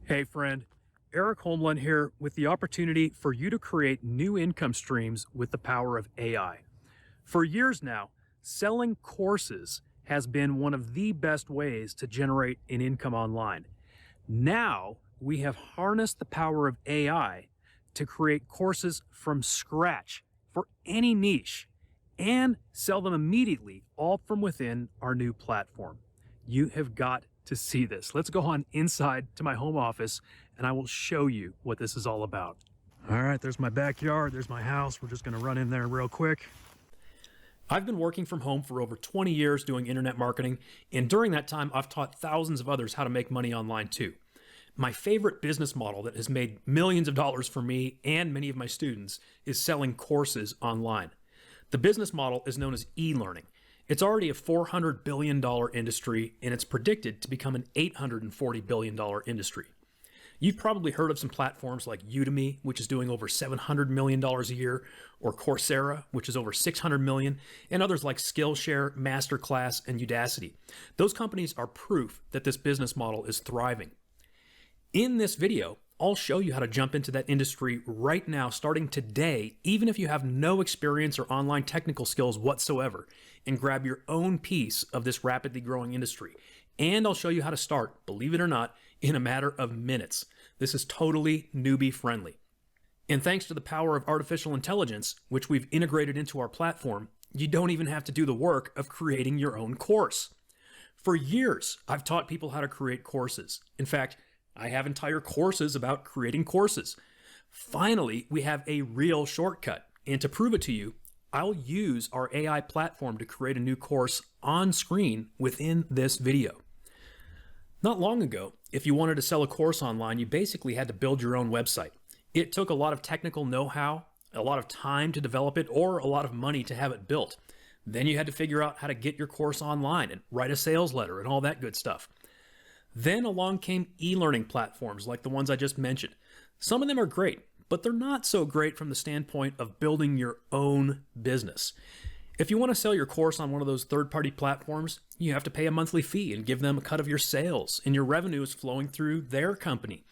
Hey friend, Eric Holmlund here with the opportunity for you to create new income streams with the power of AI. For years now, selling courses has been one of the best ways to generate an income online. Now we have harnessed the power of AI to create courses from scratch for any niche and sell them immediately, all from within our new platform. You have got to see this. Let's go on inside to my home office and I will show you what this is all about. All right, there's my backyard, there's my house. We're just gonna run in there real quick. I've been working from home for over 20 years doing internet marketing, and during that time, I've taught thousands of others how to make money online too. My favorite business model that has made millions of dollars for me and many of my students is selling courses online. The business model is known as e-learning. It's already a $400 billion industry, and it's predicted to become an $840 billion industry. You've probably heard of some platforms like Udemy, which is doing over $700 million a year, or Coursera, which is over $600 million, and others like Skillshare, Masterclass, and Udacity. Those companies are proof that this business model is thriving. In this video, I'll show you how to jump into that industry right now, starting today, even if you have no experience or online technical skills whatsoever, and grab your own piece of this rapidly growing industry. And I'll show you how to start, believe it or not, in a matter of minutes. This is totally newbie friendly. And thanks to the power of artificial intelligence, which we've integrated into our platform, you don't even have to do the work of creating your own course. For years, I've taught people how to create courses. In fact, I have entire courses about creating courses. Finally, we have a real shortcut. And to prove it to you, I'll use our AI platform to create a new course on screen within this video. Not long ago, if you wanted to sell a course online, you basically had to build your own website. It took a lot of technical know-how, a lot of time to develop it, or a lot of money to have it built. Then you had to figure out how to get your course online and write a sales letter and all that good stuff. Then along came e-learning platforms like the ones I just mentioned. Some of them are great, but they're not so great from the standpoint of building your own business. If you want to sell your course on one of those third-party platforms, you have to pay a monthly fee and give them a cut of your sales, and your revenue is flowing through their company.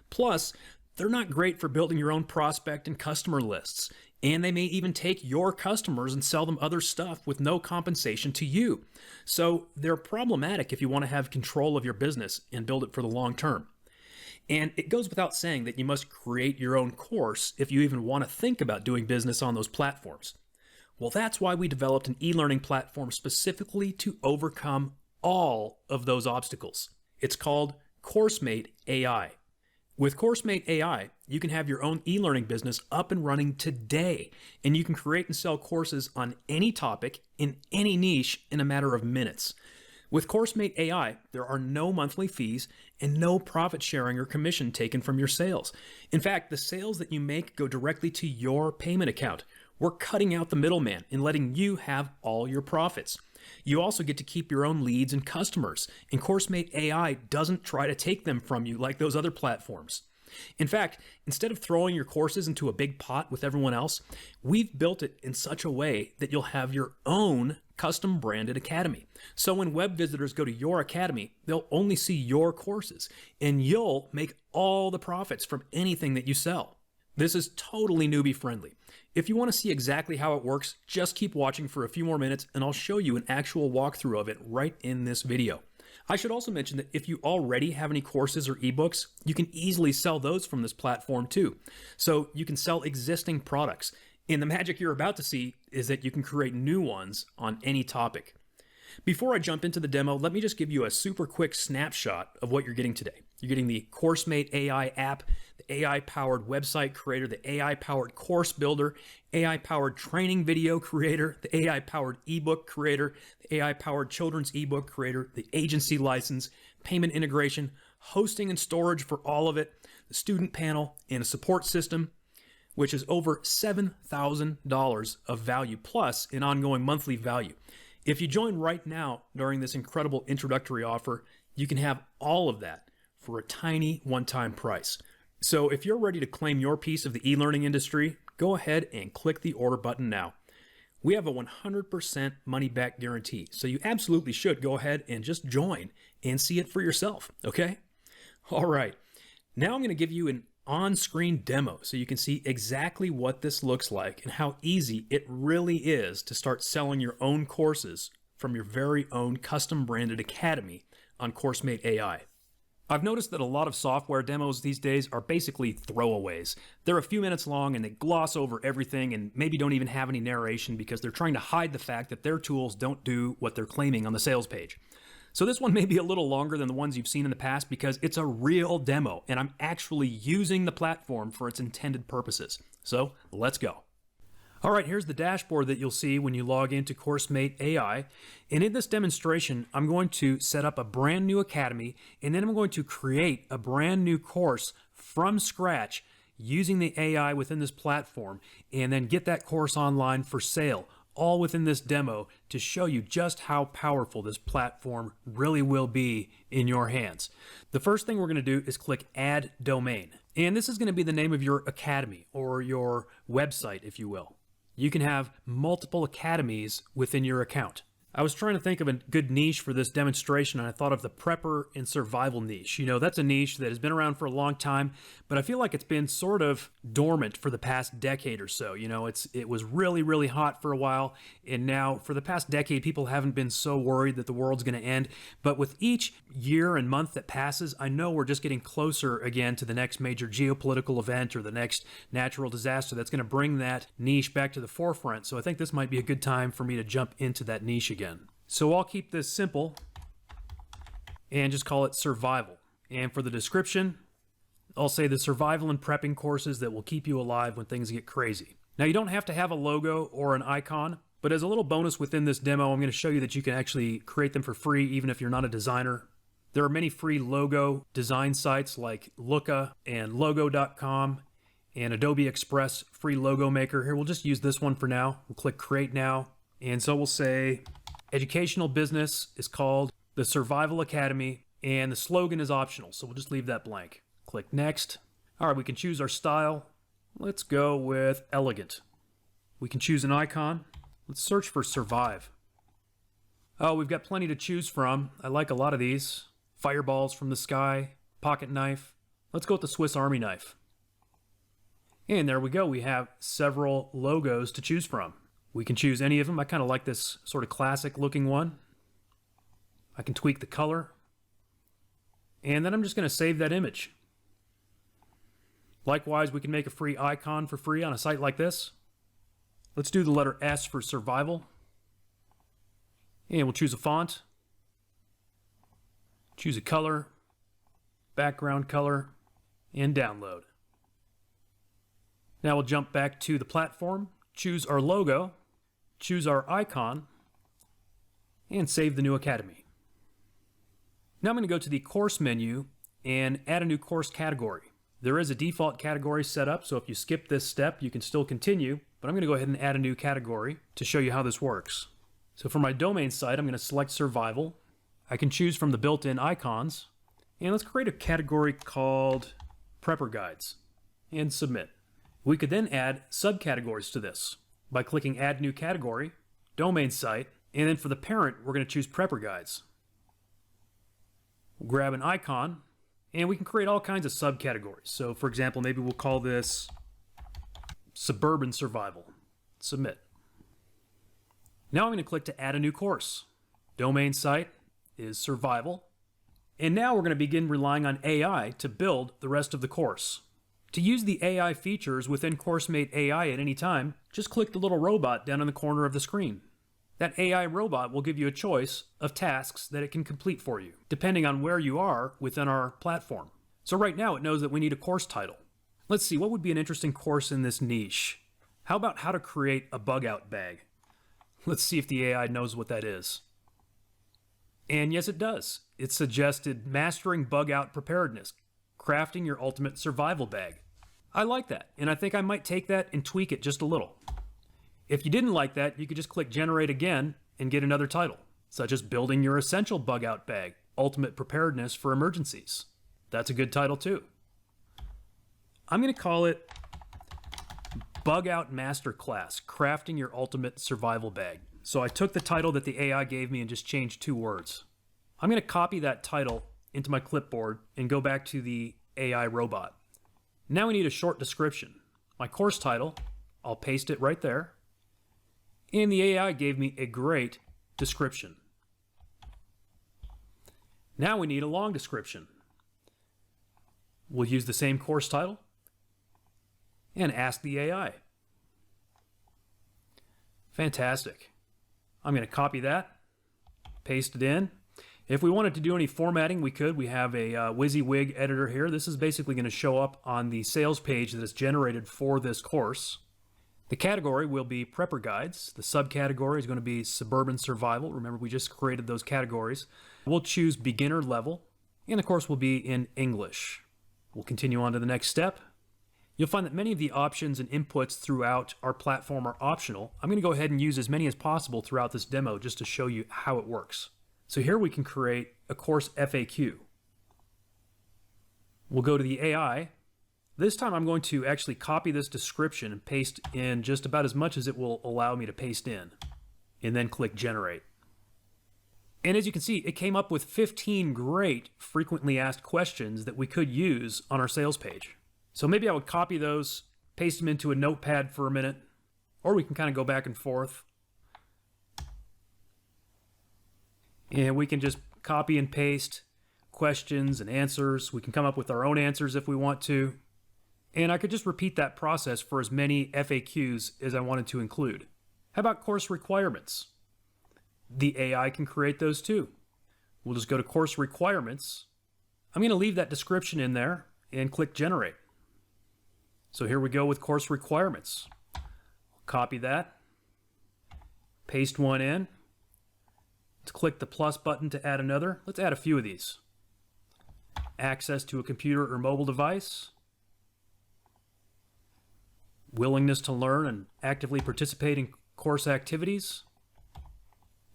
Plus, they're not great for building your own prospect and customer lists, and they may even take your customers and sell them other stuff with no compensation to you. So they're problematic if you want to have control of your business and build it for the long term. And it goes without saying that you must create your own course if you even want to think about doing business on those platforms. Well, that's why we developed an e-learning platform specifically to overcome all of those obstacles. It's called CourseMate AI. With CourseMate AI, you can have your own e-learning business up and running today, and you can create and sell courses on any topic in any niche in a matter of minutes. With CourseMate AI, there are no monthly fees and no profit sharing or commission taken from your sales. In fact, the sales that you make go directly to your payment account. We're cutting out the middleman and letting you have all your profits. You also get to keep your own leads and customers, and CourseMate AI doesn't try to take them from you like those other platforms. In fact, instead of throwing your courses into a big pot with everyone else, we've built it in such a way that you'll have your own custom branded academy. So when web visitors go to your academy, they'll only see your courses, and you'll make all the profits from anything that you sell. This is totally newbie friendly. If you want to see exactly how it works, just keep watching for a few more minutes and I'll show you an actual walkthrough of it right in this video. I should also mention that if you already have any courses or ebooks, you can easily sell those from this platform too. So you can sell existing products. And the magic you're about to see is that you can create new ones on any topic. Before I jump into the demo, let me just give you a super quick snapshot of what you're getting today. You're getting the CourseMate AI app, the AI-powered website creator, the AI-powered course builder, AI-powered training video creator, the AI-powered ebook creator, the AI-powered children's ebook creator, the agency license, payment integration, hosting and storage for all of it, the student panel, and a support system, which is over $7,000 of value plus an ongoing monthly value. If you join right now during this incredible introductory offer, you can have all of that for a tiny one-time price. So if you're ready to claim your piece of the e-learning industry, go ahead and click the order button now. We have a 100% money-back guarantee, so you absolutely should go ahead and just join and see it for yourself, okay? All right. Now I'm going to give you an on-screen demo so you can see exactly what this looks like and how easy it really is to start selling your own courses from your very own custom branded academy on CourseMate AI. I've noticed that a lot of software demos these days are basically throwaways. They're a few minutes long and they gloss over everything and maybe don't even have any narration because they're trying to hide the fact that their tools don't do what they're claiming on the sales page. So this one may be a little longer than the ones you've seen in the past because it's a real demo and I'm actually using the platform for its intended purposes. So let's go. All right, here's the dashboard that you'll see when you log into CourseMate AI. And in this demonstration, I'm going to set up a brand new academy, and then I'm going to create a brand new course from scratch using the AI within this platform, and then get that course online for sale, all within this demo to show you just how powerful this platform really will be in your hands. The first thing we're going to do is click Add Domain. And this is going to be the name of your academy or your website, if you will. You can have multiple academies within your account. I was trying to think of a good niche for this demonstration, and I thought of the prepper and survival niche. You know, that's a niche that has been around for a long time, but I feel like it's been sort of dormant for the past decade or so. You know, it was really, really hot for a while, and now for the past decade, people haven't been so worried that the world's going to end. But with each year and month that passes, I know we're just getting closer again to the next major geopolitical event or the next natural disaster that's going to bring that niche back to the forefront. So I think this might be a good time for me to jump into that niche again. So I'll keep this simple and just call it survival. And for the description, I'll say the survival and prepping courses that will keep you alive when things get crazy. Now, you don't have to have a logo or an icon, but as a little bonus within this demo, I'm going to show you that you can actually create them for free even if you're not a designer. There are many free logo design sites like Looka and logo.com and Adobe Express free logo maker. Here, we'll just use this one for now. We'll click Create Now. And so we'll say educational business is called the Survival Academy, and the slogan is optional, so we'll just leave that blank. Click Next. All right, we can choose our style. Let's go with elegant. We can choose an icon. Let's search for survive. Oh, we've got plenty to choose from. I like a lot of these. Fireballs from the sky, pocket knife. Let's go with the Swiss Army knife. And there we go. We have several logos to choose from. We can choose any of them. I kind of like this sort of classic looking one. I can tweak the color. And then I'm just going to save that image. Likewise, we can make a free icon for free on a site like this. Let's do the letter S for survival. And we'll choose a font. Choose a color, background color, and download. Now we'll jump back to the platform, choose our logo, choose our icon, and save the new academy. Now I'm going to go to the course menu and add a new course category. There is a default category set up, so if you skip this step, you can still continue, but I'm going to go ahead and add a new category to show you how this works. So for my domain site, I'm going to select survival. I can choose from the built-in icons, and let's create a category called prepper guides and submit. We could then add subcategories to this by clicking Add New Category, Domain Site, and then for the parent, we're going to choose Prepper Guides. We'll grab an icon, and we can create all kinds of subcategories. So, for example, maybe we'll call this Suburban Survival. Submit. Now I'm going to click to add a new course. Domain site is Survival. And now we're going to begin relying on AI to build the rest of the course. To use the AI features within CourseMate AI at any time, just click the little robot down in the corner of the screen. That AI robot will give you a choice of tasks that it can complete for you, depending on where you are within our platform. So right now it knows that we need a course title. Let's see, what would be an interesting course in this niche? How about how to create a bug out bag? Let's see if the AI knows what that is. And yes, it does. It suggested mastering bug out preparedness, crafting your ultimate survival bag. I like that, and I think I might take that and tweak it just a little. If you didn't like that, you could just click Generate Again and get another title, such as Building Your Essential Bug Out Bag, Ultimate Preparedness for Emergencies. That's a good title too. I'm going to call it Bug Out Masterclass, Crafting Your Ultimate Survival Bag. So I took the title that the AI gave me and just changed 2 words. I'm going to copy that title into my clipboard and go back to the AI robot. Now we need a short description. My course title, I'll paste it right there. And the AI gave me a great description. Now we need a long description. We'll use the same course title and ask the AI. Fantastic. I'm going to copy that, paste it in. If we wanted to do any formatting, we could. We have a WYSIWYG editor here. This is basically going to show up on the sales page that is generated for this course. The category will be Prepper Guides. The subcategory is going to be Suburban Survival. Remember, we just created those categories. We'll choose Beginner Level, and the course will be in English. We'll continue on to the next step. You'll find that many of the options and inputs throughout our platform are optional. I'm going to go ahead and use as many as possible throughout this demo just to show you how it works. So here we can create a course FAQ. We'll go to the AI. This time I'm going to actually copy this description and paste in just about as much as it will allow me to paste in, and then click Generate. And as you can see, it came up with 15 great frequently asked questions that we could use on our sales page. So maybe I would copy those, paste them into a notepad for a minute, or we can kind of go back and forth. And we can just copy and paste questions and answers. We can come up with our own answers if we want to. And I could just repeat that process for as many FAQs as I wanted to include. How about course requirements? The AI can create those too. We'll just go to course requirements. I'm going to leave that description in there and click Generate. So here we go with course requirements. Copy that, paste one in. Let's click the plus button to add another. Let's add a few of these. Access to a computer or mobile device. Willingness to learn and actively participate in course activities.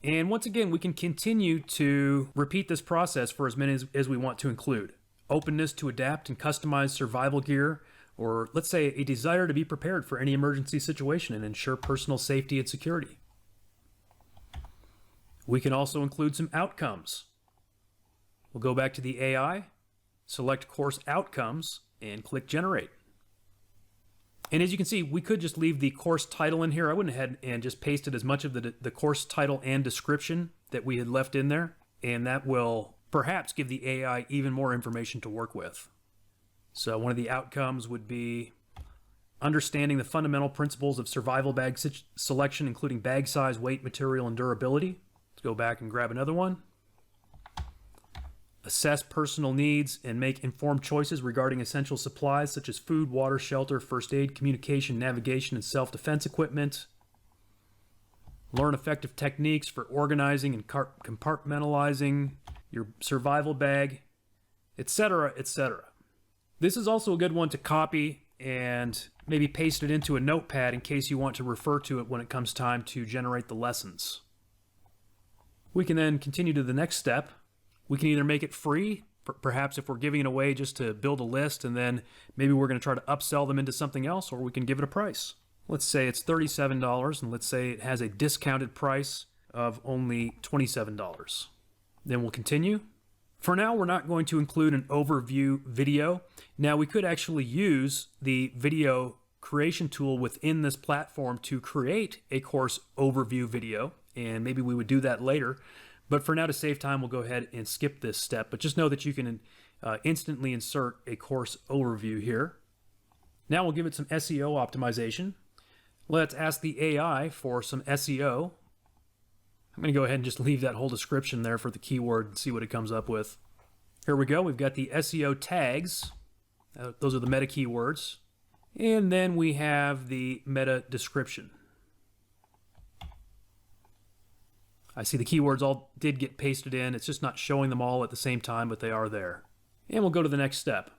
And once again, we can continue to repeat this process for as many as we want to include. Openness to adapt and customize survival gear, or let's say a desire to be prepared for any emergency situation and ensure personal safety and security. We can also include some outcomes. We'll go back to the AI, select course outcomes, and click Generate. And as you can see, we could just leave the course title in here. I went ahead and just pasted as much of the course title and description that we had left in there, and that will perhaps give the AI even more information to work with. So one of the outcomes would be understanding the fundamental principles of survival bag selection, including bag size, weight, material, and durability. Let's go back and grab another one. Assess personal needs and make informed choices regarding essential supplies such as food, water, shelter, first aid, communication, navigation, and self-defense equipment. Learn effective techniques for organizing and compartmentalizing your survival bag, etc., etc. This is also a good one to copy and maybe paste it into a notepad in case you want to refer to it when it comes time to generate the lessons. We can then continue to the next step. We can either make it free, perhaps if we're giving it away just to build a list, and then maybe we're going to try to upsell them into something else, or we can give it a price. Let's say it's $37, and let's say it has a discounted price of only $27. Then we'll continue. For now, we're not going to include an overview video. Now, we could actually use the video creation tool within this platform to create a course overview video, and maybe we would do that later. But for now, to save time, we'll go ahead and skip this step. But just know that you can instantly insert a course overview here. Now we'll give it some SEO optimization. Let's ask the AI for some SEO. I'm going to go ahead and just leave that whole description there for the keyword and see what it comes up with. Here we go. We've got the SEO tags. Those are the meta keywords. And then we have the meta description. I see the keywords all did get pasted in. It's just not showing them all at the same time, but they are there. And we'll go to the next step.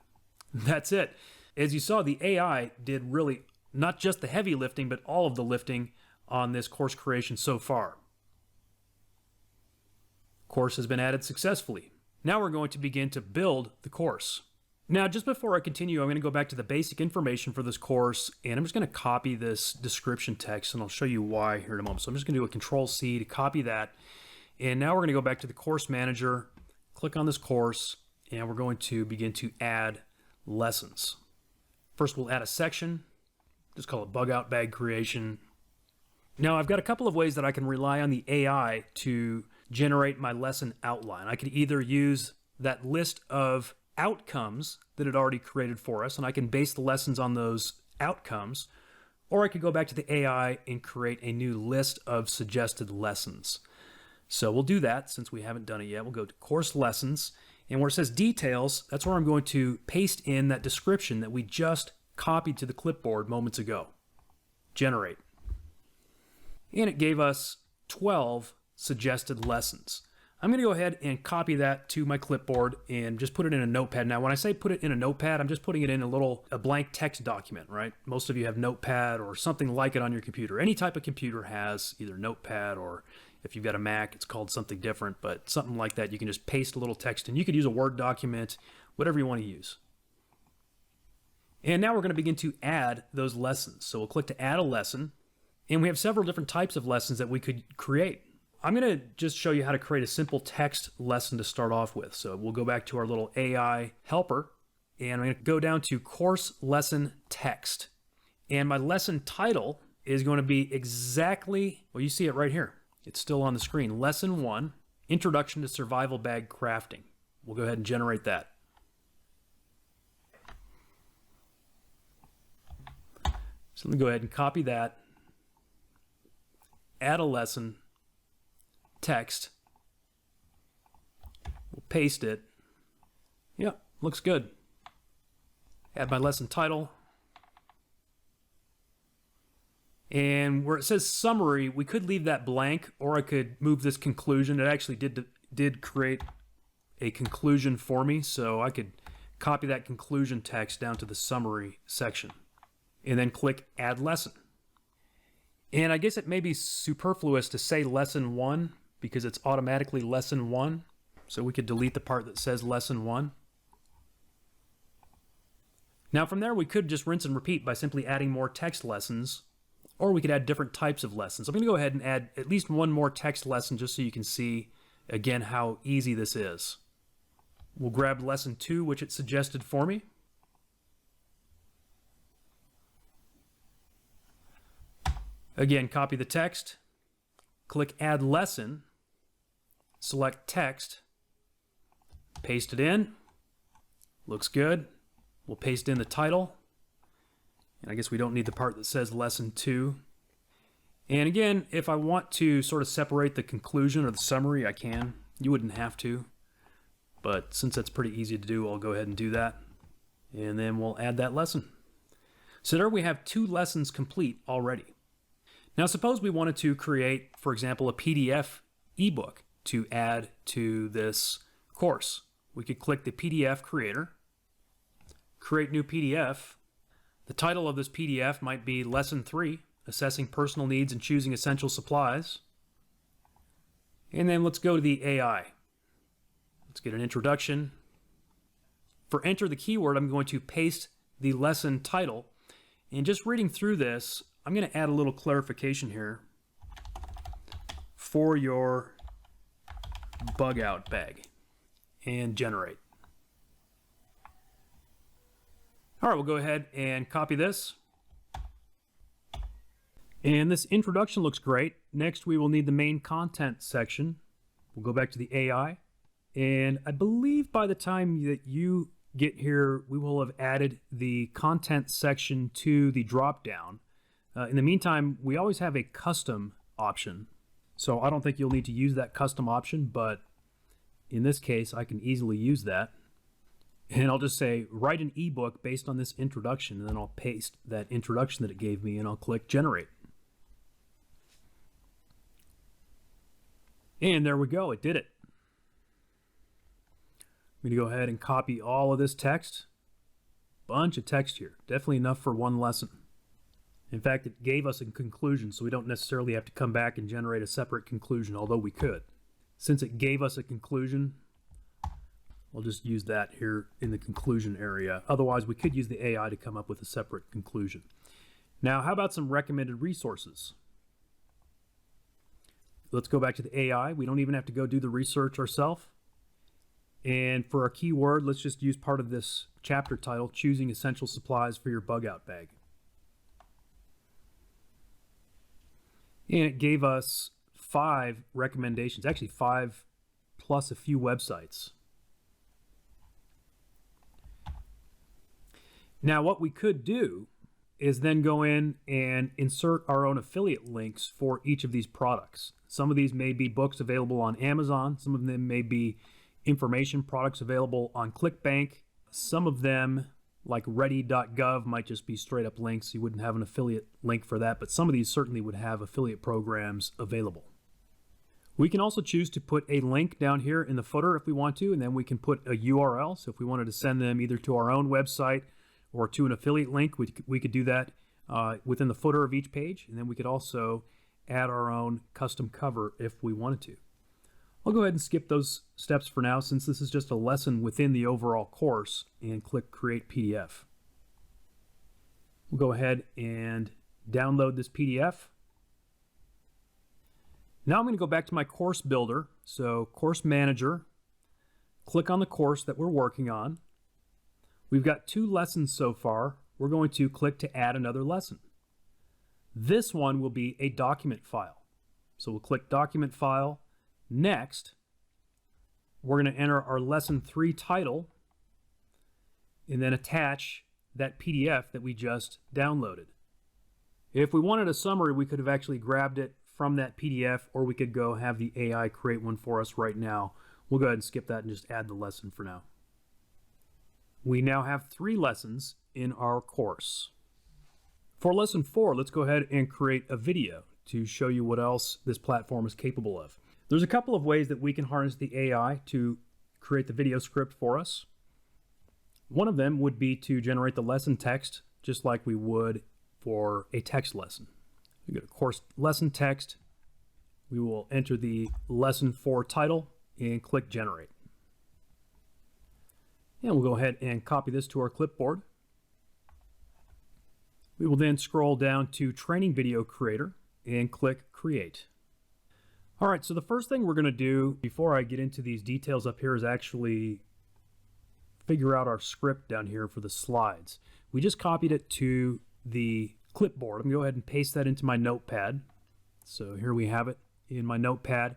That's it. As you saw, the AI did really not just the heavy lifting, but all of the lifting on this course creation so far. Course has been added successfully. Now we're going to begin to build the course. Now, just before I continue, I'm going to go back to the basic information for this course, and I'm just going to copy this description text, and I'll show you why here in a moment. So I'm just going to do a Control-C to copy that. And now we're going to go back to the course manager, click on this course, and we're going to begin to add lessons. First, we'll add a section. Just call it bug out bag creation. Now, I've got a couple of ways that I can rely on the AI to generate my lesson outline. I could either use that list of outcomes that it already created for us, and I can base the lessons on those outcomes, or I could go back to the AI and create a new list of suggested lessons. So we'll do that since we haven't done it yet. We'll go to course lessons, and where it says details, that's where I'm going to paste in that description that we just copied to the clipboard moments ago. Generate. And it gave us 12 suggested lessons. I'm going to go ahead and copy that to my clipboard and just put it in a notepad. Now, when I say put it in a notepad, I'm just putting it in a blank text document, right? Most of you have Notepad or something like it on your computer. Any type of computer has either Notepad, or if you've got a Mac, it's called something different, but something like that. You can just paste a little text, and you could use a Word document, whatever you want to use. And now we're going to begin to add those lessons. So we'll click to add a lesson, and we have several different types of lessons that we could create. I'm going to just show you how to create a simple text lesson to start off with. So we'll go back to our little AI helper, and I'm going to go down to course lesson text. And my lesson title is going to be exactly, well, you see it right here. It's still on the screen. Lesson 1, Introduction to Survival Bag Crafting. We'll go ahead and generate that. So let me go ahead and copy that. Add a lesson. Text. We'll paste it. Yep, looks good. Add my lesson title. And where it says summary, we could leave that blank, or I could move this conclusion. It actually did create a conclusion for me, so I could copy that conclusion text down to the summary section and then click add lesson. And I guess it may be superfluous to say lesson 1 because it's automatically lesson 1. So we could delete the part that says lesson 1. Now from there, we could just rinse and repeat by simply adding more text lessons, or we could add different types of lessons. I'm going to go ahead and add at least one more text lesson just so you can see, again, how easy this is. We'll grab lesson 2, which it suggested for me. Again, copy the text, click add lesson, select text, paste it in. Looks good. We'll paste in the title. And I guess we don't need the part that says lesson 2. And again, if I want to sort of separate the conclusion or the summary, I can. You wouldn't have to. But since that's pretty easy to do, I'll go ahead and do that. And then we'll add that lesson. So there we have 2 lessons complete already. Now suppose we wanted to create, for example, a PDF ebook to add to this course. We could click the PDF creator, create new PDF. The title of this PDF might be Lesson 3, Assessing Personal Needs and Choosing Essential Supplies. And then let's go to the AI. Let's get an introduction. For enter the keyword, I'm going to paste the lesson title. And just reading through this, I'm going to add a little clarification here for your bug out bag and generate. All right, we'll go ahead and copy this. And this introduction looks great. Next, we will need the main content section. We'll go back to the AI. And I believe by the time that you get here, we will have added the content section to the drop-down. In the meantime, we always have a custom option. So I don't think you'll need to use that custom option, but in this case, I can easily use that. And I'll just say, write an ebook based on this introduction, and then I'll paste that introduction that it gave me, and I'll click generate. And there we go, it did it. I'm going to go ahead and copy all of this text. Bunch of text here, definitely enough for one lesson. In fact, it gave us a conclusion, so we don't necessarily have to come back and generate a separate conclusion, although we could. Since it gave us a conclusion, I'll just use that here in the conclusion area. Otherwise, we could use the AI to come up with a separate conclusion. Now, how about some recommended resources? Let's go back to the AI. We don't even have to go do the research ourselves. And for our keyword, let's just use part of this chapter title, Choosing Essential Supplies for Your Bug Out Bag. And it gave us 5 recommendations, actually 5 plus a few websites. Now what we could do is then go in and insert our own affiliate links for each of these products. Some of these may be books available on Amazon. Some of them may be information products available on ClickBank. Some of them, like ready.gov, might just be straight up links. You wouldn't have an affiliate link for that, but some of these certainly would have affiliate programs available. We can also choose to put a link down here in the footer if we want to, and then we can put a URL. So if we wanted to send them either to our own website or to an affiliate link, we could do that within the footer of each page, and then we could also add our own custom cover if we wanted to. I'll go ahead and skip those steps for now since this is just a lesson within the overall course, and click Create PDF. We'll go ahead and download this PDF. Now I'm going to go back to my course builder, so Course Manager, click on the course that we're working on. We've got 2 lessons so far. We're going to click to add another lesson. This one will be a document file. So we'll click Document File. Next, we're going to enter our Lesson 3 title and then attach that PDF that we just downloaded. If we wanted a summary, we could have actually grabbed it from that PDF, or we could go have the AI create one for us right now. We'll go ahead and skip that and just add the lesson for now. We now have 3 lessons in our course. For lesson 4, let's go ahead and create a video to show you what else this platform is capable of. There's a couple of ways that we can harness the AI to create the video script for us. One of them would be to generate the lesson text just like we would for a text lesson. We go to Course Lesson Text. We will enter the Lesson 4 title and click Generate. And we'll go ahead and copy this to our clipboard. We will then scroll down to Training Video Creator and click Create. All right, so the first thing we're going to do before I get into these details up here is actually figure out our script down here for the slides. We just copied it to the clipboard. I'm going to go ahead and paste that into my notepad. So here we have it in my notepad.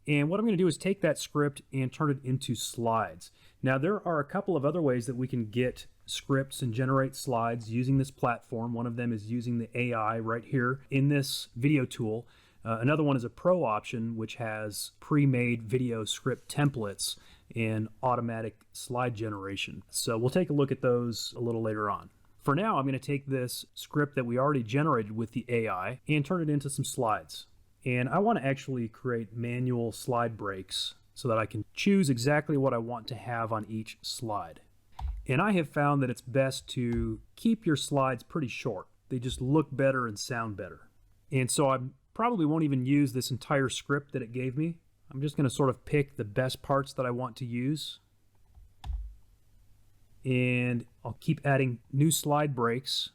And what I'm going to do is take that script and turn it into slides. Now there are a couple of other ways that we can get scripts and generate slides using this platform. One of them is using the AI right here in this video tool. Another one is a pro option, which has pre-made video script templates and automatic slide generation. So we'll take a look at those a little later on. For now, I'm going to take this script that we already generated with the AI and turn it into some slides. And I want to actually create manual slide breaks so that I can choose exactly what I want to have on each slide. And I have found that it's best to keep your slides pretty short. They just look better and sound better. And so I probably won't even use this entire script that it gave me. I'm just going to sort of pick the best parts that I want to use. And I'll keep adding new slide breaks.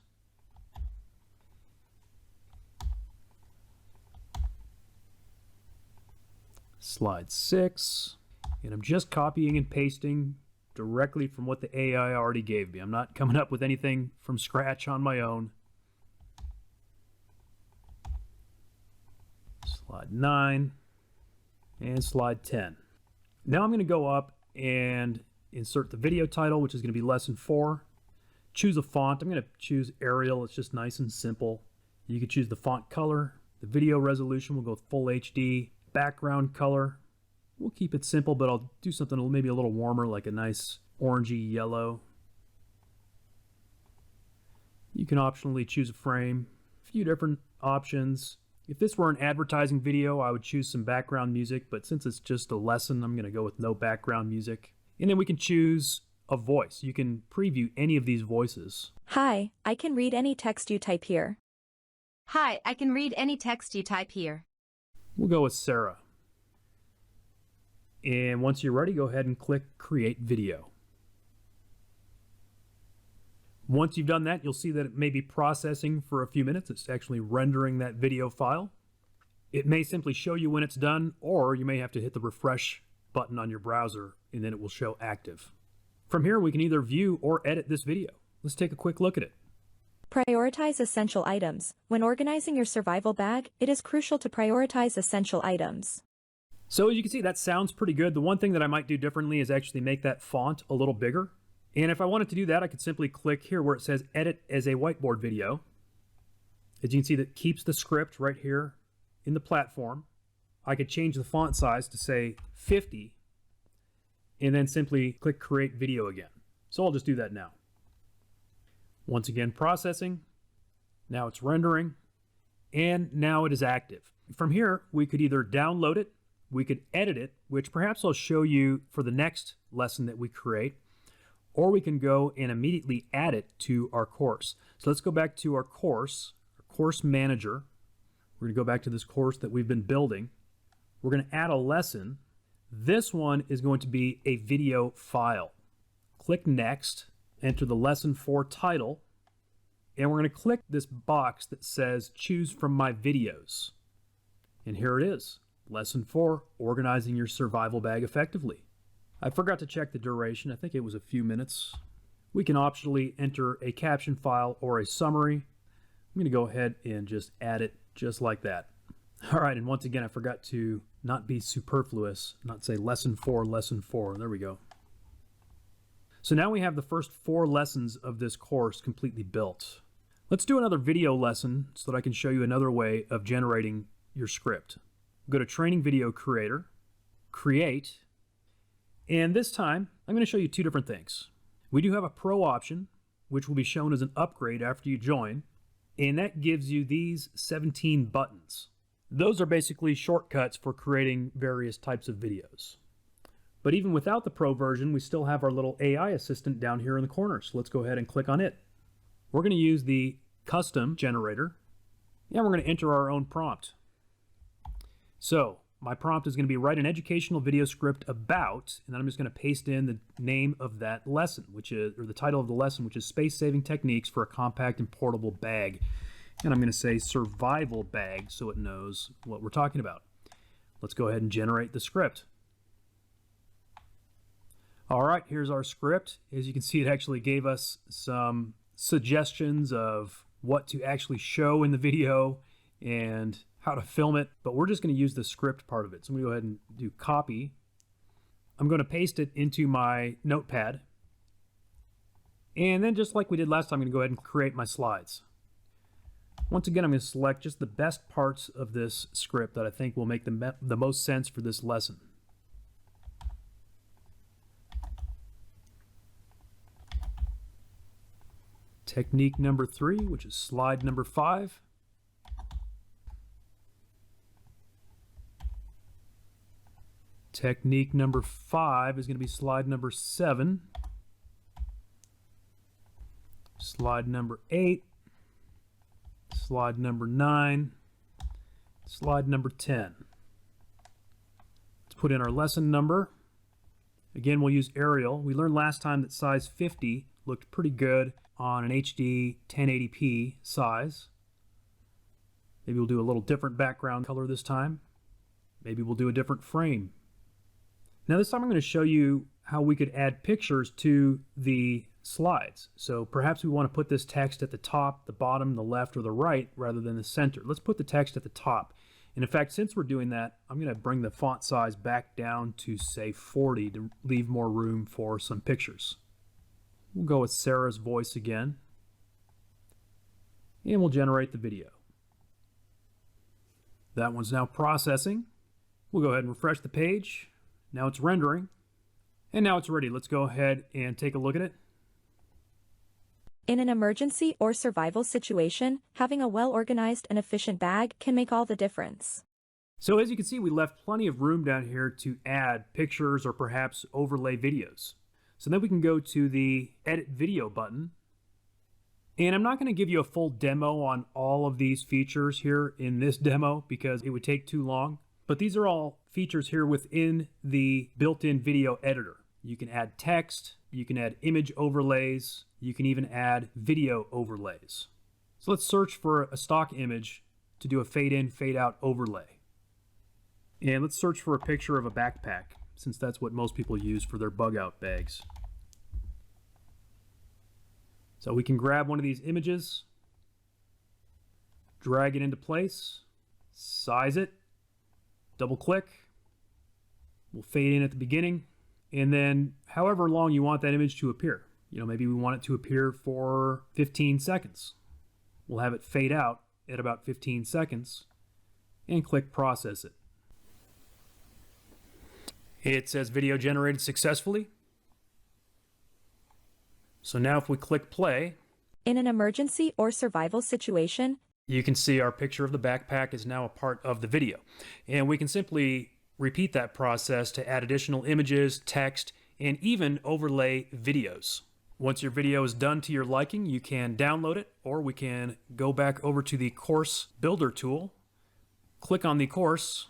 Slide 6. And I'm just copying and pasting directly from what the AI already gave me. I'm not coming up with anything from scratch on my own. Slide 9 and slide 10. Now I'm going to go up and insert the video title, which is going to be lesson 4. Choose a font. I'm going to choose Arial. It's just nice and simple. You can choose the font color. The video resolution, we'll go with full HD. Background color, we'll keep it simple, but I'll do something maybe a little warmer, like a nice orangey yellow. You can optionally choose a frame, a few different options. If this were an advertising video, I would choose some background music, but since it's just a lesson, I'm going to go with no background music. And then we can choose a voice. You can preview any of these voices. Hi, I can read any text you type here. Hi, I can read any text you type here. We'll go with Sarah. And once you're ready, go ahead and click Create Video. Once you've done that, you'll see that it may be processing for a few minutes. It's actually rendering that video file. It may simply show you when it's done, or you may have to hit the refresh button on your browser, and then it will show active. From here, we can either view or edit this video. Let's take a quick look at it. Prioritize essential items. When organizing your survival bag, it is crucial to prioritize essential items. So as you can see, that sounds pretty good. The one thing that I might do differently is actually make that font a little bigger. And if I wanted to do that, I could simply click here where it says Edit as a Whiteboard Video. As you can see, that keeps the script right here in the platform. I could change the font size to say 50 and then simply click Create Video again. So I'll just do that now. Once again, processing. Now it's rendering. And now it is active. From here, we could either download it, we could edit it, which perhaps I'll show you for the next lesson that we create, or we can go and immediately add it to our course. So let's go back to our course manager. We're going to go back to this course that we've been building. We're going to add a lesson. This one is going to be a video file. Click Next, enter the lesson 4 title, and we're going to click this box that says Choose from my videos. And here it is. Lesson 4, Organizing Your Survival Bag Effectively. I forgot to check the duration. I think it was a few minutes. We can optionally enter a caption file or a summary. I'm going to go ahead and just add it just like that. All right, and once again, I forgot to not be superfluous, not say lesson 4, lesson 4. There we go. So now we have the first 4 lessons of this course completely built. Let's do another video lesson so that I can show you another way of generating your script. Go to Training Video Creator, Create, and this time I'm going to show you 2 different things. We do have a Pro option, which will be shown as an upgrade after you join, and that gives you these 17 buttons. Those are basically shortcuts for creating various types of videos. But even without the Pro version, we still have our little AI assistant down here in the corner, so let's go ahead and click on it. We're going to use the custom generator, and we're going to enter our own prompt. So my prompt is going to be write an educational video script about, and then I'm just going to paste in the name of that lesson, which is, or the title of the lesson, which is Space-Saving Techniques for a Compact and Portable Bag. And I'm going to say survival bag so it knows what we're talking about. Let's go ahead and generate the script. All right, here's our script. As you can see, it actually gave us some suggestions of what to actually show in the video and how to film it, but we're just going to use the script part of it. So I'm going to go ahead and do copy. I'm going to paste it into my notepad. And then just like we did last time, I'm going to go ahead and create my slides. Once again, I'm going to select just the best parts of this script that I think will make the most sense for this lesson. Technique number 3, which is slide number 5. Technique number 5 is going to be slide number 7. Slide number 8. Slide number 9. Slide number 10. Let's put in our lesson number. Again, we'll use Arial. We learned last time that size 50 looked pretty good on an HD 1080p size. Maybe we'll do a little different background color this time. Maybe we'll do a different frame. Now this time I'm going to show you how we could add pictures to the slides. So perhaps we want to put this text at the top, the bottom, the left, or the right rather than the center. Let's put the text at the top. And in fact, since we're doing that, I'm going to bring the font size back down to say 40 to leave more room for some pictures. We'll go with Sarah's voice again. And we'll generate the video. That one's now processing. We'll go ahead and refresh the page. Now it's rendering. And now it's ready. Let's go ahead and take a look at it. In an emergency or survival situation, having a well-organized and efficient bag can make all the difference. So as you can see, we left plenty of room down here to add pictures or perhaps overlay videos. So then we can go to the Edit Video button. And I'm not going to give you a full demo on all of these features here in this demo because it would take too long. But these are all features here within the built-in video editor. You can add text, you can add image overlays, you can even add video overlays. So let's search for a stock image to do a fade in, fade out overlay. And let's search for a picture of a backpack. since that's what most people use for their bug out bags. So we can grab one of these images, drag it into place, size it, double click, we'll fade in at the beginning, and then however long you want that image to appear. Maybe we want it to appear for 15 seconds. We'll have it fade out at about 15 seconds and click process it. It says video generated successfully. So now if we click play, In an emergency or survival situation, you can see our picture of the backpack is now a part of the video. And we can simply repeat that process to add additional images, text, and even overlay videos. Once your video is done to your liking, you can download it, or we can go back over to the Course Builder tool, click on the course,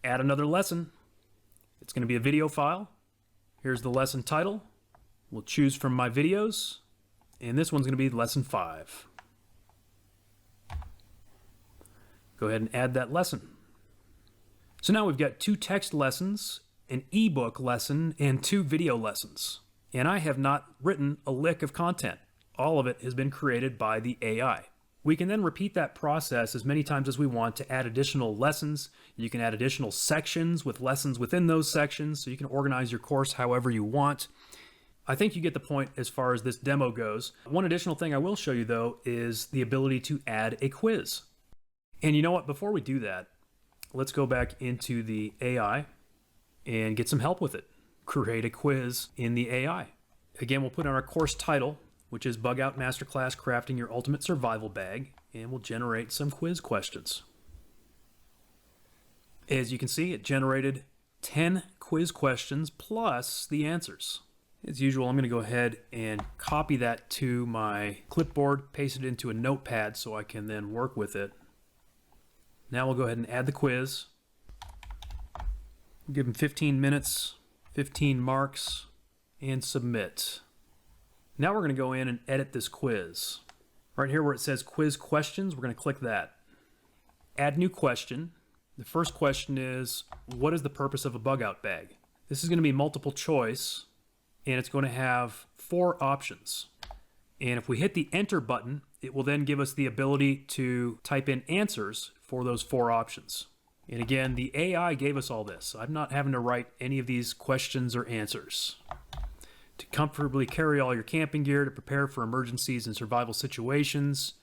add another lesson. It's going to be a video file. Here's the lesson title. We'll choose from my videos, and this one's going to be lesson 5. Go ahead and add that lesson. So now we've got 2 text lessons, an ebook lesson, and 2 video lessons. And I have not written a lick of content. All of it has been created by the AI. We can then repeat that process as many times as we want to add additional lessons. You can add additional sections with lessons within those sections, so you can organize your course however you want. I think you get the point as far as this demo goes. One additional thing I will show you though is the ability to add a quiz. And you know what, before we do that, let's go back into the AI and get some help with it. Create a quiz in the AI. Again, we'll put on our course title, which is Bug Out Masterclass Crafting Your Ultimate Survival Bag, and we'll generate some quiz questions. As you can see, it generated 10 quiz questions plus the answers. As usual, I'm going to go ahead and copy that to my clipboard, paste it into a notepad so I can then work with it. Now we'll go ahead and add the quiz. Give them 15 minutes, 15 marks, and submit. Now we're going to go in and edit this quiz. Right here where it says quiz questions, we're going to click that. Add new question. The first question is, what is the purpose of a bug out bag? This is going to be multiple choice, and it's going to have 4 options. And if we hit the enter button, it will then give us the ability to type in answers for those 4 options. And again, the AI gave us all this. I'm not having to write any of these questions or answers. To comfortably carry all your camping gear, to prepare for emergencies and survival situations,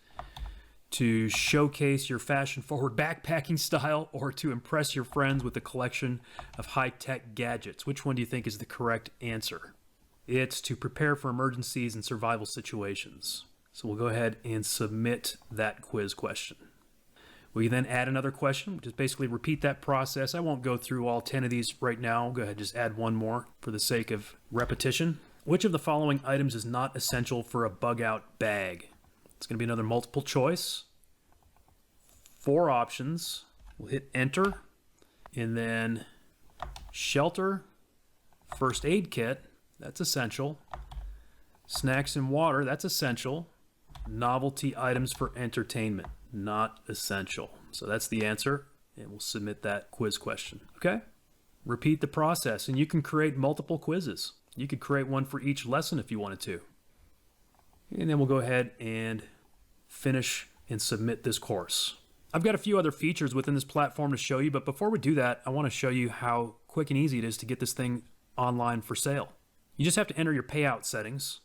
to showcase your fashion-forward backpacking style, or to impress your friends with a collection of high-tech gadgets. Which one do you think is the correct answer? It's to prepare for emergencies and survival situations. So we'll go ahead and submit that quiz question. We then add another question, which is basically repeat that process. I won't go through all 10 of these right now. I'll go ahead and just add one more for the sake of repetition. Which of the following items is not essential for a bug out bag? It's going to be another multiple choice. 4 options. We'll hit enter, and then shelter, first aid kit, that's essential. Snacks and water, that's essential. Novelty items for entertainment, not essential. So that's the answer, and we'll submit that quiz question. Okay? Repeat the process, and you can create multiple quizzes. You could create one for each lesson if you wanted to. And then we'll go ahead and finish and submit this course. I've got a few other features within this platform to show you, but before we do that, I want to show you how quick and easy it is to get this thing online for sale. You just have to enter your payout settings,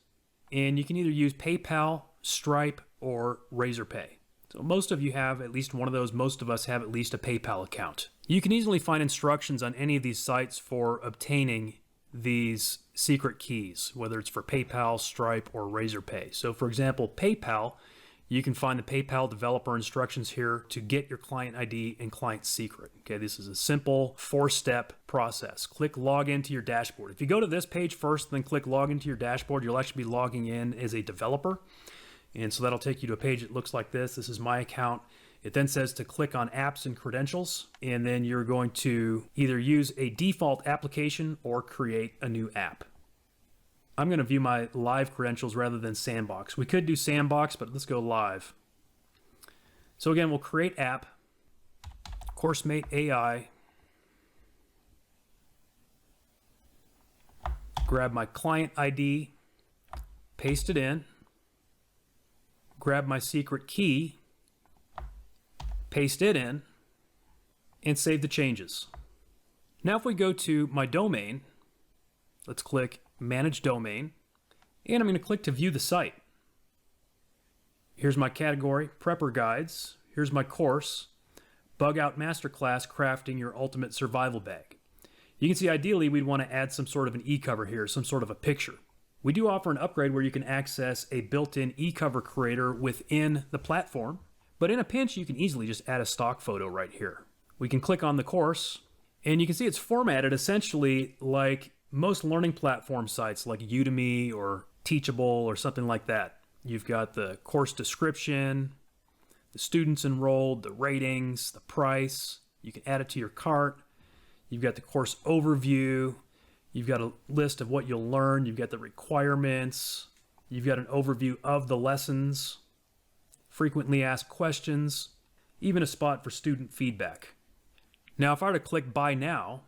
and you can either use PayPal, Stripe, or Razorpay. So most of you have at least one of those. Most of us have at least a PayPal account. You can easily find instructions on any of these sites for obtaining these secret keys, whether it's for PayPal, Stripe, or Razorpay. So for example, PayPal, you can find the PayPal developer instructions here to get your client ID and client secret. Okay, this is a simple 4-step process. Click log into your dashboard. If you go to this page first, then click log into your dashboard, you'll actually be logging in as a developer. And so that'll take you to a page that looks like this. This is my account. It then says to click on apps and credentials, and then you're going to either use a default application or create a new app. I'm going to view my live credentials rather than sandbox. We could do sandbox, but let's go live. So again, we'll create app, CourseMate AI, grab my client ID, paste it in, grab my secret key, paste it in, and save the changes. Now if we go to my domain, let's click Manage Domain, and I'm going to click to view the site. Here's my category, Prepper Guides. Here's my course, Bug Out Masterclass Crafting Your Ultimate Survival Bag. You can see ideally we'd want to add some sort of an e-cover here, some sort of a picture. We do offer an upgrade where you can access a built-in e-cover creator within the platform, but in a pinch you can easily just add a stock photo right here. We can click on the course, and you can see it's formatted essentially like most learning platform sites like Udemy or Teachable or something like that. You've got the course description, the students enrolled, the ratings, the price. You can add it to your cart. You've got the course overview. You've got a list of what you'll learn. You've got the requirements. You've got an overview of the lessons, frequently asked questions, even a spot for student feedback. Now, if I were to click Buy Now,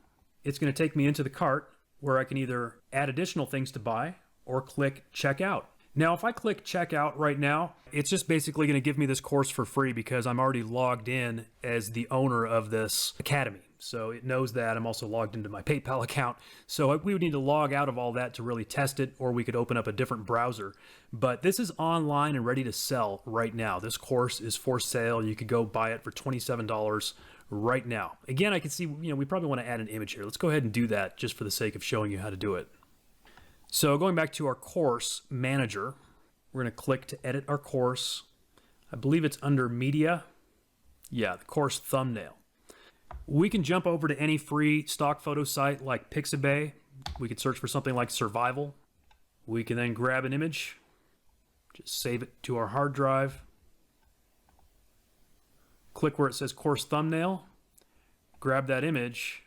it's going to take me into the cart where I can either add additional things to buy or click Checkout. Now, if I click Checkout right now, it's just basically going to give me this course for free because I'm already logged in as the owner of this academy. So it knows that I'm also logged into my PayPal account. So we would need to log out of all that to really test it, or we could open up a different browser. But this is online and ready to sell right now. This course is for sale. You could go buy it for $27 right now. Again, I can see, we probably want to add an image here. Let's go ahead and do that just for the sake of showing you how to do it. So going back to our course manager, we're going to click to edit our course. I believe it's under media. Yeah, the course thumbnail. We can jump over to any free stock photo site like Pixabay. We could search for something like survival. We can then grab an image, just save it to our hard drive. Click where it says course thumbnail, grab that image,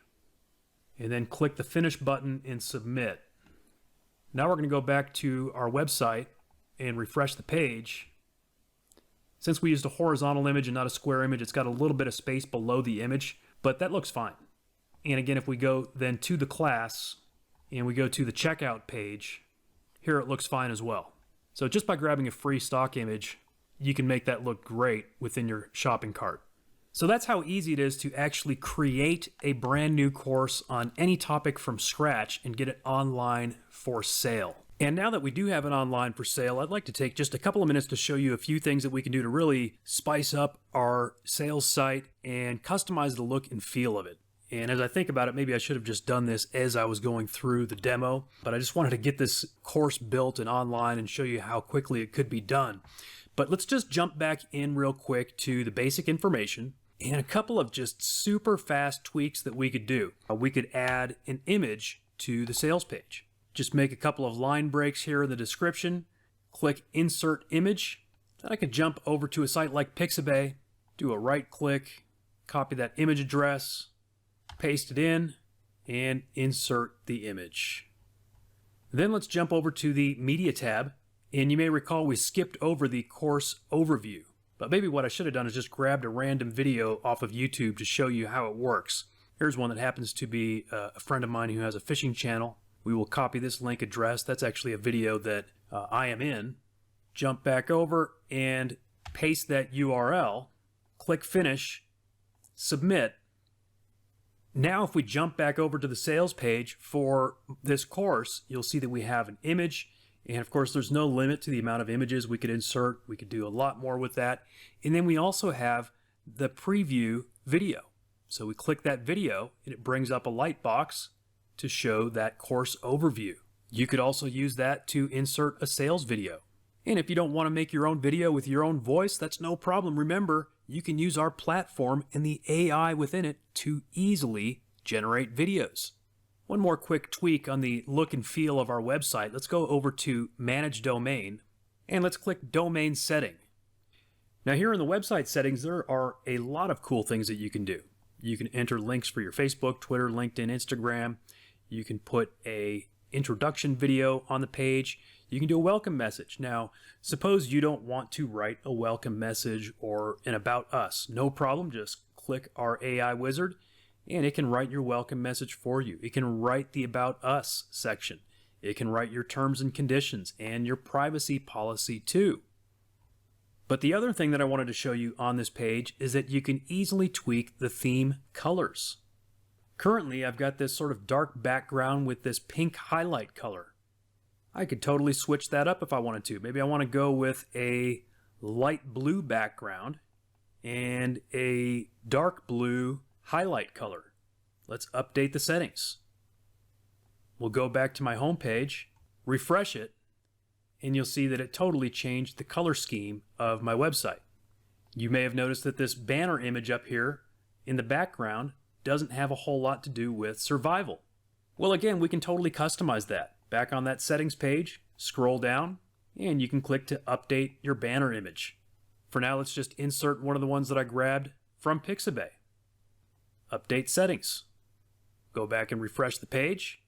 and then click the finish button and submit. Now we're going to go back to our website and refresh the page. Since we used a horizontal image and not a square image, it's got a little bit of space below the image, but that looks fine. And again, if we go then to the class and we go to the checkout page, here it looks fine as well. So just by grabbing a free stock image, you can make that look great within your shopping cart. So that's how easy it is to actually create a brand new course on any topic from scratch and get it online for sale. And now that we do have it online for sale, I'd like to take just a couple of minutes to show you a few things that we can do to really spice up our sales site and customize the look and feel of it. And as I think about it, maybe I should have just done this as I was going through the demo, but I just wanted to get this course built and online and show you how quickly it could be done. But let's just jump back in real quick to the basic information and a couple of just super fast tweaks that we could do. We could add an image to the sales page. Just make a couple of line breaks here in the description, click Insert Image. Then I could jump over to a site like Pixabay, do a right click, copy that image address, paste it in, and insert the image. Then let's jump over to the Media tab, and you may recall we skipped over the course overview. But maybe what I should have done is just grabbed a random video off of YouTube to show you how it works. Here's one that happens to be a friend of mine who has a fishing channel. We will copy this link address. That's actually a video that I am in. Jump back over and paste that URL. Click Finish. Submit. Now if we jump back over to the sales page for this course, you'll see that we have an image. And of course, there's no limit to the amount of images we could insert. We could do a lot more with that. And then we also have the preview video. So we click that video and it brings up a light box to show that course overview. You could also use that to insert a sales video. And if you don't want to make your own video with your own voice, that's no problem. Remember, you can use our platform and the AI within it to easily generate videos. One more quick tweak on the look and feel of our website. Let's go over to Manage Domain and let's click Domain Setting. Now here in the website settings, there are a lot of cool things that you can do. You can enter links for your Facebook, Twitter, LinkedIn, Instagram. You can put a introduction video on the page. You can do a welcome message. Now, suppose you don't want to write a welcome message or an about us. No problem, just click our AI wizard and it can write your welcome message for you. It can write the about us section. It can write your terms and conditions and your privacy policy too. But the other thing that I wanted to show you on this page is that you can easily tweak the theme colors. Currently, I've got this sort of dark background with this pink highlight color. I could totally switch that up if I wanted to. Maybe I want to go with a light blue background and a dark blue highlight color. Let's update the settings. We'll go back to my home page, refresh it, and you'll see that it totally changed the color scheme of my website. You may have noticed that this banner image up here in the background doesn't have a whole lot to do with survival. Well, again, we can totally customize that. Back on that settings page, scroll down, and you can click to update your banner image. For now, let's just insert one of the ones that I grabbed from Pixabay. Update settings. Go back and refresh the page.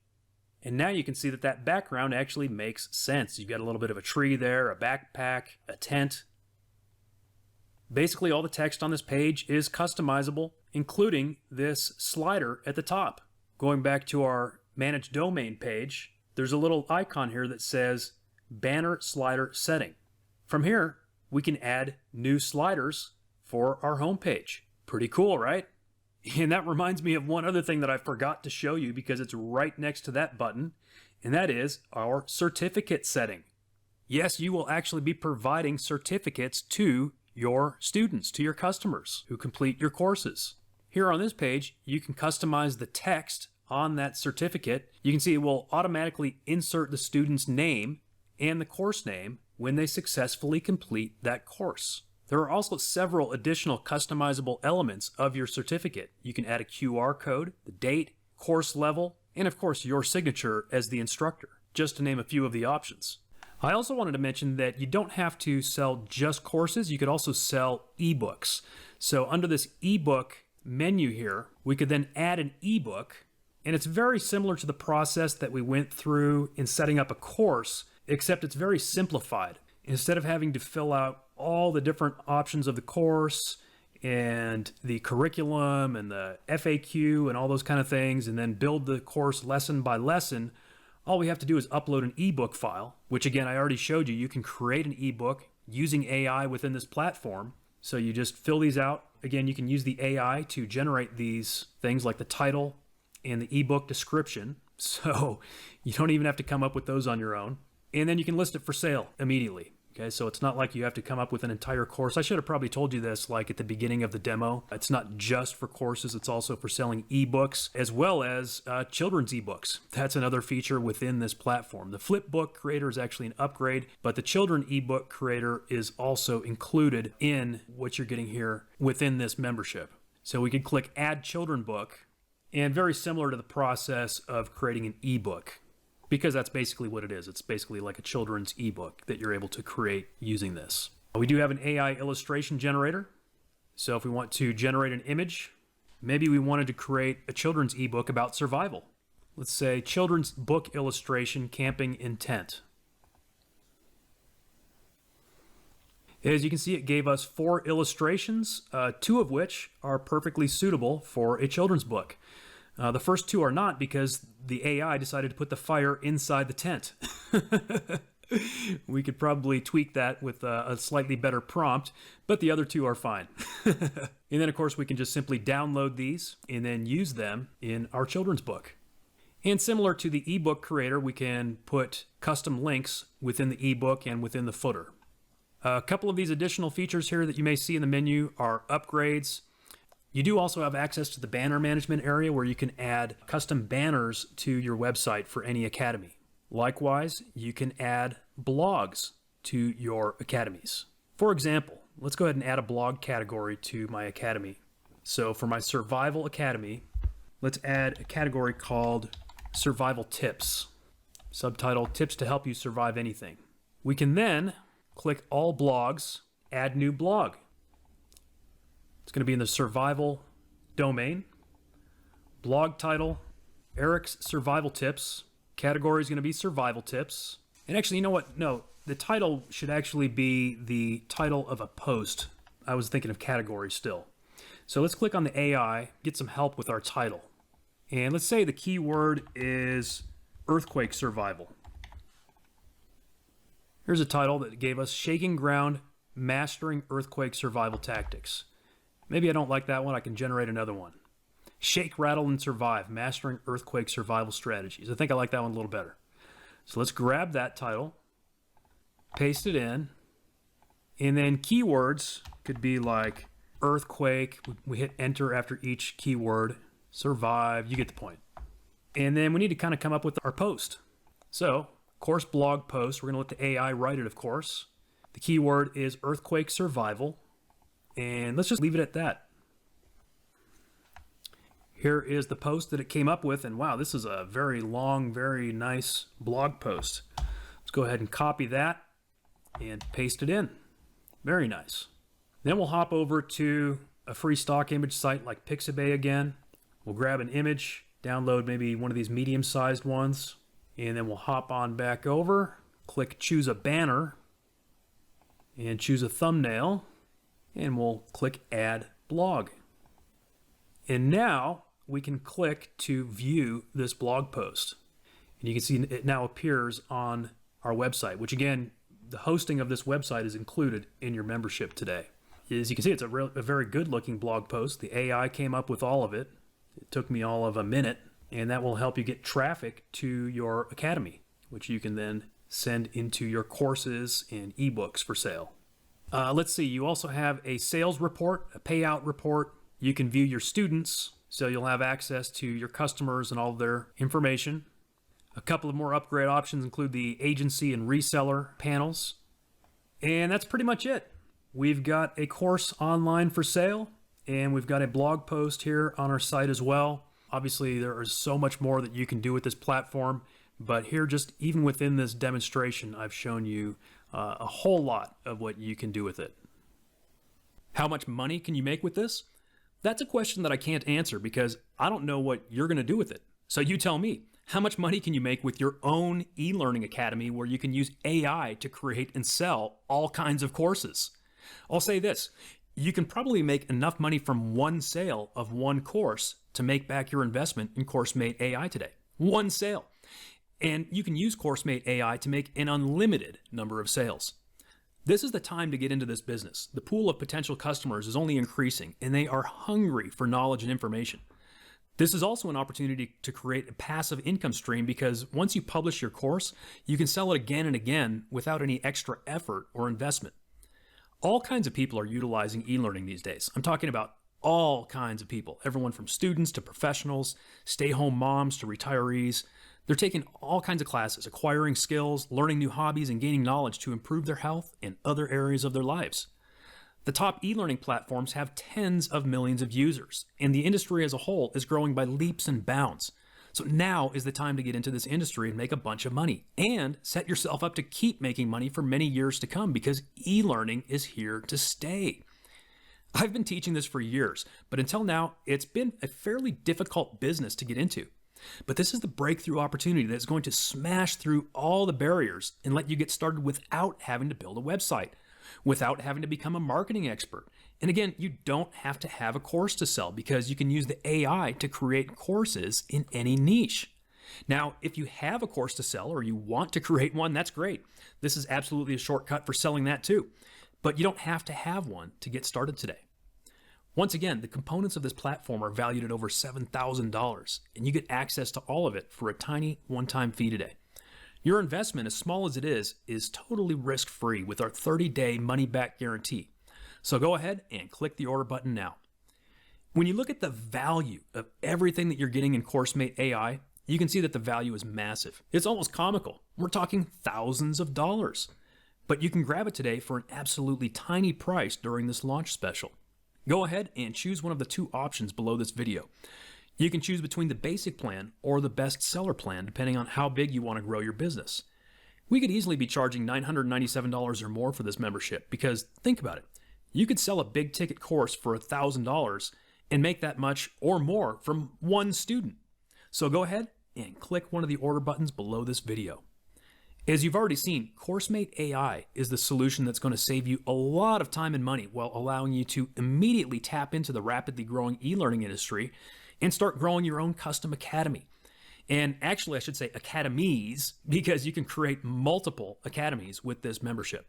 And now you can see that that background actually makes sense. You've got a little bit of a tree there, a backpack, a tent. Basically, all the text on this page is customizable, including this slider at the top. Going back to our Manage Domain page, there's a little icon here that says Banner Slider Setting. From here, we can add new sliders for our home page. Pretty cool, right? And that reminds me of one other thing that I forgot to show you because it's right next to that button, and that is our certificate setting. Yes, you will actually be providing certificates to your students, to your customers who complete your courses. Here on this page, you can customize the text on that certificate. You can see it will automatically insert the student's name and the course name when they successfully complete that course. There are also several additional customizable elements of your certificate. You can add a QR code, the date, course level, and of course your signature as the instructor, just to name a few of the options. I also wanted to mention that you don't have to sell just courses, you could also sell ebooks. So under this ebook menu here, we could then add an ebook, and it's very similar to the process that we went through in setting up a course, except it's very simplified. Instead of having to fill out all the different options of the course and the curriculum and the FAQ and all those kind of things, and then build the course lesson by lesson, all we have to do is upload an ebook file, which again, I already showed you. You can create an ebook using AI within this platform. So you just fill these out. Again, you can use the AI to generate these things like the title and the ebook description. So you don't even have to come up with those on your own. And then you can list it for sale immediately. Okay, so it's not like you have to come up with an entire course. I should have probably told you this like at the beginning of the demo. It's not just for courses, it's also for selling ebooks as well as children's ebooks. That's another feature within this platform. The Flipbook Creator is actually an upgrade, but the Children ebook Creator is also included in what you're getting here within this membership. So we can click Add Children Book, and very similar to the process of creating an ebook, because that's basically what it is. It's basically like a children's ebook that you're able to create using this. We do have an AI illustration generator. So if we want to generate an image, maybe we wanted to create a children's ebook about survival. Let's say children's book illustration, camping intent. As you can see, it gave us 4 illustrations, 2 of which are perfectly suitable for a children's book. The first 2 are not because the AI decided to put the fire inside the tent. We could probably tweak that with a slightly better prompt, but the other 2 are fine. And then, of course, we can just simply download these and then use them in our children's book. And similar to the ebook creator, we can put custom links within the ebook and within the footer. A couple of these additional features here that you may see in the menu are upgrades. You do also have access to the banner management area where you can add custom banners to your website for any academy. Likewise, you can add blogs to your academies. For example, let's go ahead and add a blog category to my academy. So for my Survival Academy, let's add a category called Survival Tips. Subtitle, Tips to Help You Survive Anything. We can then click All Blogs, Add New Blog. It's going to be in the survival domain. Blog title, Eric's Survival Tips. Category is going to be Survival Tips. And actually, you know what? No, the title should actually be the title of a post. I was thinking of category still. So let's click on the AI, get some help with our title. And let's say the keyword is earthquake survival. Here's a title that gave us Shaking Ground, Mastering Earthquake Survival Tactics. Maybe I don't like that one. I can generate another one. Shake, Rattle, and Survive, Mastering Earthquake Survival Strategies. I think I like that one a little better. So let's grab that title, paste it in, and then keywords could be like earthquake. We hit enter after each keyword. Survive, you get the point. And then we need to kind of come up with our post. So, course blog post, we're going to let the AI write it, of course. The keyword is earthquake survival. And let's just leave it at that. Here is the post that it came up with. And wow, this is a very long, very nice blog post. Let's go ahead and copy that and paste it in. Very nice. Then we'll hop over to a free stock image site like Pixabay again. We'll grab an image, download maybe one of these medium-sized ones, and then we'll hop on back over, click choose a banner, and choose a thumbnail, and we'll click add blog. And now we can click to view this blog post. And you can see it now appears on our website, which again, the hosting of this website is included in your membership today. As you can see, it's a very good looking blog post. The AI came up with all of it. It took me all of a minute, and that will help you get traffic to your academy, which you can then send into your courses and ebooks for sale. Let's see, you also have a sales report, a payout report. You can view your students, so you'll have access to your customers and all of their information. A couple of more upgrade options include the agency and reseller panels. And that's pretty much it. We've got a course online for sale, and we've got a blog post here on our site as well. Obviously, there is so much more that you can do with this platform, but here, just even within this demonstration, I've shown you a whole lot of what you can do with it. How much money can you make with this? That's a question that I can't answer because I don't know what you're going to do with it. So you tell me. How much money can you make with your own e-learning academy where you can use AI to create and sell all kinds of courses? I'll say this, you can probably make enough money from one sale of one course to make back your investment in CourseMate AI today. One sale. And you can use CourseMate AI to make an unlimited number of sales. This is the time to get into this business. The pool of potential customers is only increasing, and they are hungry for knowledge and information. This is also an opportunity to create a passive income stream because once you publish your course, you can sell it again and again without any extra effort or investment. All kinds of people are utilizing e-learning these days. I'm talking about all kinds of people, everyone from students to professionals, stay-home moms to retirees. They're taking all kinds of classes, acquiring skills, learning new hobbies, and gaining knowledge to improve their health and other areas of their lives. The top e-learning platforms have tens of millions of users, and the industry as a whole is growing by leaps and bounds. So now is the time to get into this industry and make a bunch of money, and set yourself up to keep making money for many years to come because e-learning is here to stay. I've been teaching this for years, but until now, it's been a fairly difficult business to get into. But this is the breakthrough opportunity that's going to smash through all the barriers and let you get started without having to build a website, without having to become a marketing expert. And again, you don't have to have a course to sell because you can use the AI to create courses in any niche. Now, if you have a course to sell or you want to create one, that's great. This is absolutely a shortcut for selling that too. But you don't have to have one to get started today. Once again, the components of this platform are valued at over $7,000, and you get access to all of it for a tiny one-time fee today. Your investment, as small as it is totally risk-free with our 30-day money-back guarantee. So go ahead and click the order button now. When you look at the value of everything that you're getting in CourseMate AI, you can see that the value is massive. It's almost comical. We're talking thousands of dollars. But you can grab it today for an absolutely tiny price during this launch special. Go ahead and choose one of the two options below this video. You can choose between the basic plan or the best seller plan, depending on how big you want to grow your business. We could easily be charging $997 or more for this membership because think about it. You could sell a big ticket course for $1,000 and make that much or more from one student. So go ahead and click one of the order buttons below this video. As you've already seen, CourseMate AI is the solution that's going to save you a lot of time and money while allowing you to immediately tap into the rapidly growing e-learning industry and start growing your own custom academy. And actually, I should say academies, because you can create multiple academies with this membership.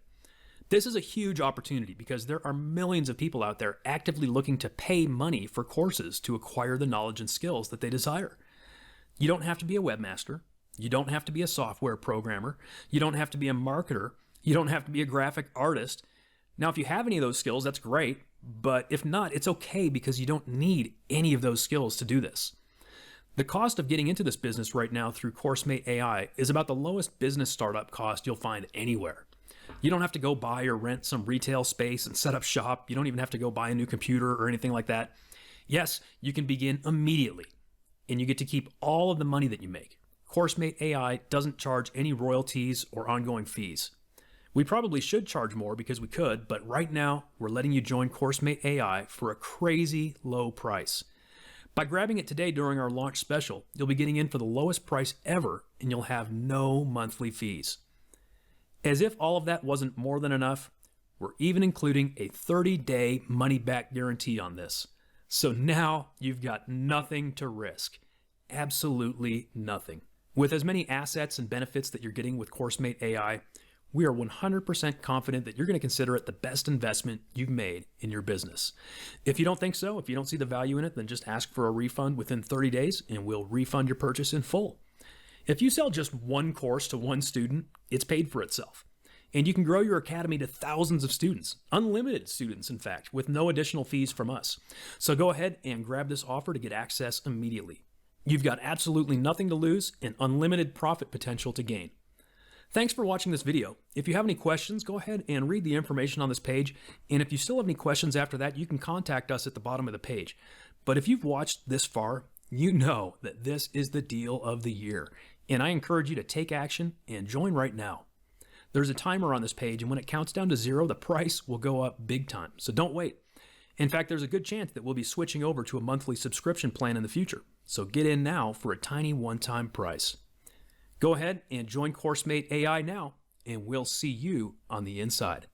This is a huge opportunity because there are millions of people out there actively looking to pay money for courses to acquire the knowledge and skills that they desire. You don't have to be a webmaster. You don't have to be a software programmer. You don't have to be a marketer. You don't have to be a graphic artist. Now, if you have any of those skills, that's great. But if not, it's okay because you don't need any of those skills to do this. The cost of getting into this business right now through CourseMate AI is about the lowest business startup cost you'll find anywhere. You don't have to go buy or rent some retail space and set up shop. You don't even have to go buy a new computer or anything like that. Yes, you can begin immediately, and you get to keep all of the money that you make. CourseMate AI doesn't charge any royalties or ongoing fees. We probably should charge more because we could, but right now we're letting you join CourseMate AI for a crazy low price. By grabbing it today during our launch special, you'll be getting in for the lowest price ever, and you'll have no monthly fees. As if all of that wasn't more than enough, we're even including a 30-day money-back guarantee on this. So now you've got nothing to risk. Absolutely nothing. With as many assets and benefits that you're getting with CourseMate AI, we are 100% confident that you're going to consider it the best investment you've made in your business. If you don't think so, if you don't see the value in it, then just ask for a refund within 30 days and we'll refund your purchase in full. If you sell just one course to one student, it's paid for itself. And you can grow your academy to thousands of students, unlimited students, in fact, with no additional fees from us. So go ahead and grab this offer to get access immediately. You've got absolutely nothing to lose and unlimited profit potential to gain. Thanks for watching this video. If you have any questions, go ahead and read the information on this page. And if you still have any questions after that, you can contact us at the bottom of the page. But if you've watched this far, you know that this is the deal of the year. And I encourage you to take action and join right now. There's a timer on this page, and when it counts down to 0, the price will go up big time. So don't wait. In fact, there's a good chance that we'll be switching over to a monthly subscription plan in the future. So get in now for a tiny one-time price. Go ahead and join CourseMate AI now, and we'll see you on the inside.